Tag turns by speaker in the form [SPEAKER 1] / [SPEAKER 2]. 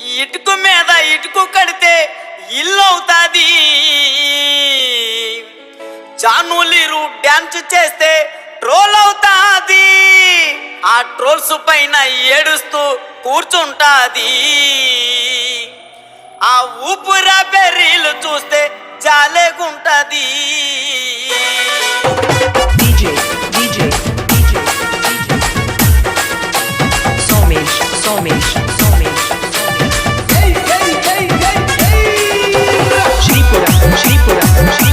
[SPEAKER 1] ఇటుకు మీద ఇటుకు కడితే ఇల్లు అవుతాది. జానులీరు డ్యాన్స్ చేస్తే ట్రోల్ అవుతాది. ఆ ట్రోల్స్ పైన ఏడుస్తూ కూర్చుంటాది. ఆ ఊపురా బెర్రీలు చూస్తే జాలేగుంటది.
[SPEAKER 2] Shri Pura,